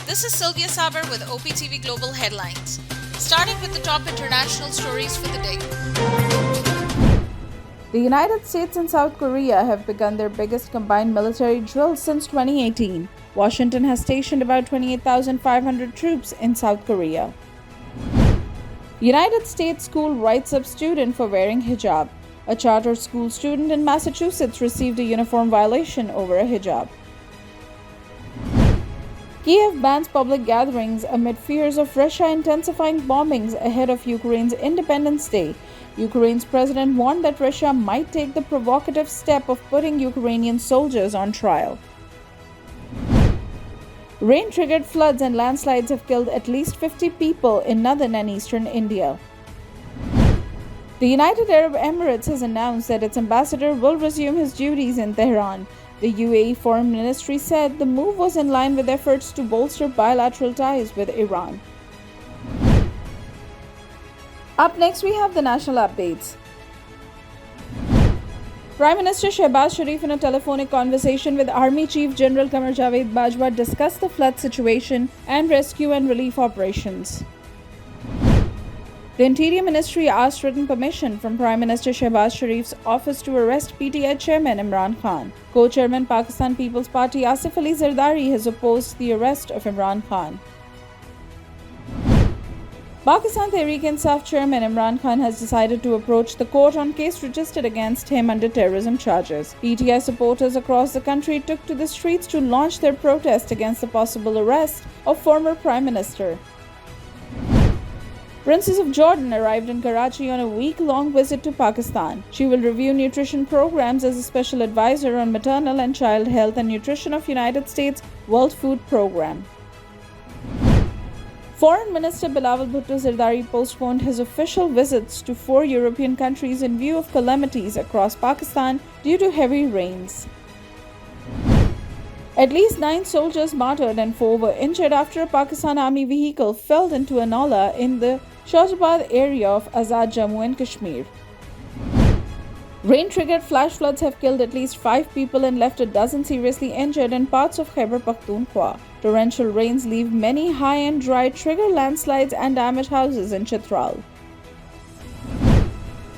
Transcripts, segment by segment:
This is Sylvia Saber with OpTv Global headlines. Starting with the top international stories for the day. The United States and South Korea have begun their biggest combined military drill since 2018. Washington has stationed about 28,500 troops in South Korea. United States school writes up student for wearing hijab. A charter school student in Massachusetts received a uniform violation over a hijab. Kiev bans public gatherings amid fears of Russia intensifying bombings ahead of Ukraine's Independence Day. Ukraine's president warned that Russia might take the provocative step of putting Ukrainian soldiers on trial. Rain-triggered floods and landslides have killed at least 50 people in northern and eastern India. The United Arab Emirates has announced that its ambassador will resume his duties in Tehran. The UAE Foreign Ministry said the move was in line with efforts to bolster bilateral ties with Iran. Up next, we have the national updates. Prime Minister Shehbaz Sharif, in a telephonic conversation with Army Chief General Qamar Javed Bajwa, discussed the flood situation and rescue and relief operations. The Interior Ministry asked written permission from Prime Minister Shehbaz Sharif's office to arrest PTI Chairman Imran Khan. Co-chairman Pakistan People's Party Asif Ali Zardari has opposed the arrest of Imran Khan. Pakistan Tehreek-e-Insaf Chairman Imran Khan has decided to approach the court on case registered against him under terrorism charges. PTI supporters across the country took to the streets to launch their protest against the possible arrest of former Prime Minister. Princess of Jordan arrived in Karachi on a week-long visit to Pakistan. She will review nutrition programs as a special advisor on maternal and child health and nutrition of United States World Food Program. Foreign Minister Bilawal Bhutto Zardari postponed his official visits to 4 European countries in view of calamities across Pakistan due to heavy rains. At least 9 soldiers martyred and 4 were injured after a Pakistan Army vehicle fell into a nala in the Shahjabad area of Azad Jammu and Kashmir. Rain-triggered flash floods have killed at least 5 people and left a dozen seriously injured in parts of Khyber Pakhtunkhwa. Torrential rains leave many high and dry, trigger landslides and damage houses in Chitral.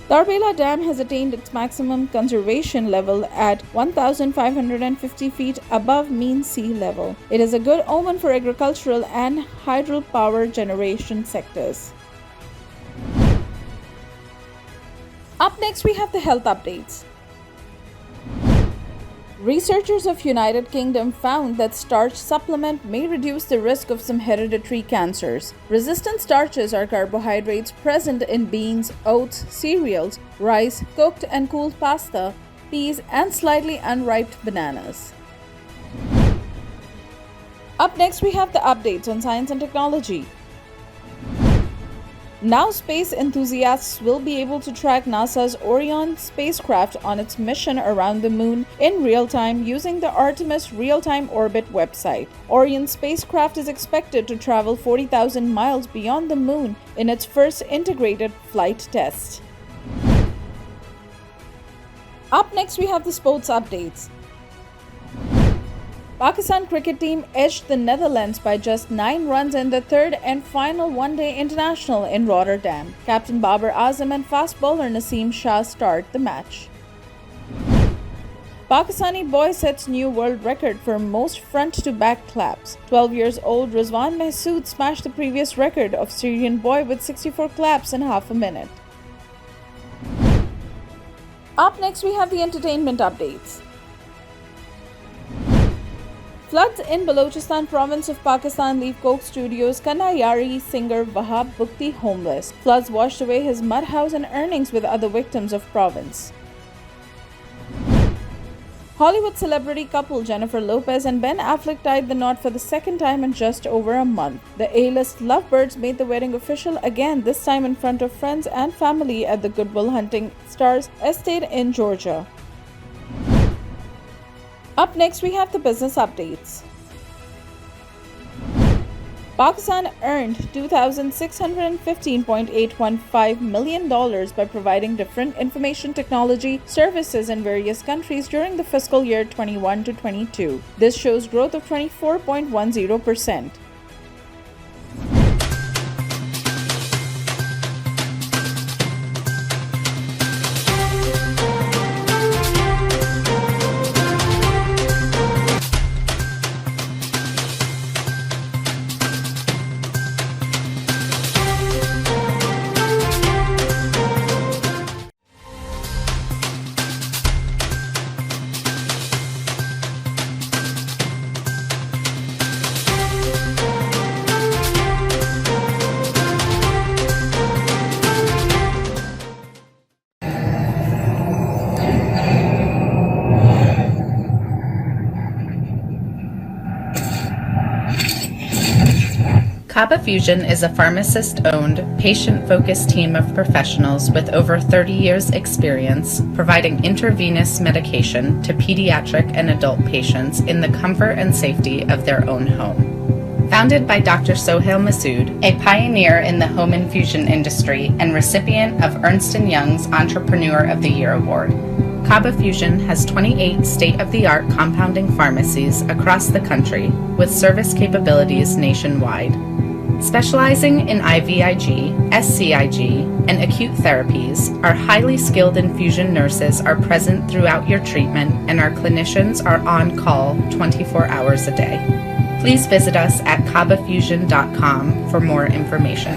Tarbela Dam has attained its maximum conservation level at 1,550 feet above mean sea level. It is a good omen for agricultural and hydropower generation sectors. Up next, we have the health updates. Researchers of United Kingdom found that starch supplement may reduce the risk of some hereditary cancers. Resistant starches are carbohydrates present in beans, oats, cereals, rice, cooked and cooled pasta, peas, and slightly unripe bananas. Up next, we have the updates on science and technology. Now space enthusiasts will be able to track NASA's Orion spacecraft on its mission around the moon in real time using the Artemis Real-Time Orbit website. Orion spacecraft is expected to travel 40,000 miles beyond the moon in its first integrated flight test. Up next, we have the sports updates. Pakistan cricket team edged the Netherlands by just 9 runs in the third and final one-day international in Rotterdam. Captain Babar Azam and fast bowler Naseem Shah start the match. Pakistani boy sets new world record for most front-to-back claps. 12 years old Rizwan Mahsood smashed the previous record of Syrian boy with 64 claps in half a minute. Up next, we have the entertainment updates. Floods in Balochistan province of Pakistan leave Coke Studios' Kanayari singer Wahab Bukti homeless. Floods washed away his mud house and earnings with other victims of province. Hollywood celebrity couple Jennifer Lopez and Ben Affleck tied the knot for the second time in just over a month. The A-list lovebirds made the wedding official again, this time in front of friends and family at the Good Will Hunting Stars estate in Georgia. Up next, we have the business updates. Pakistan earned $2,615.815 million by providing different information technology services in various countries during the fiscal year 21 to 22. This shows growth of 24.10%. CabaFusion is a pharmacist-owned, patient-focused team of professionals with over 30 years' experience providing intravenous medication to pediatric and adult patients in the comfort and safety of their own home. Founded by Dr. Sohail Masood, a pioneer in the home infusion industry and recipient of Ernst & Young's Entrepreneur of the Year Award, CabaFusion has 28 state-of-the-art compounding pharmacies across the country with service capabilities nationwide. Specializing in IVIG, SCIG, and acute therapies, our highly skilled infusion nurses are present throughout your treatment and our clinicians are on call 24 hours a day. Please visit us at CabaFusion.com for more information.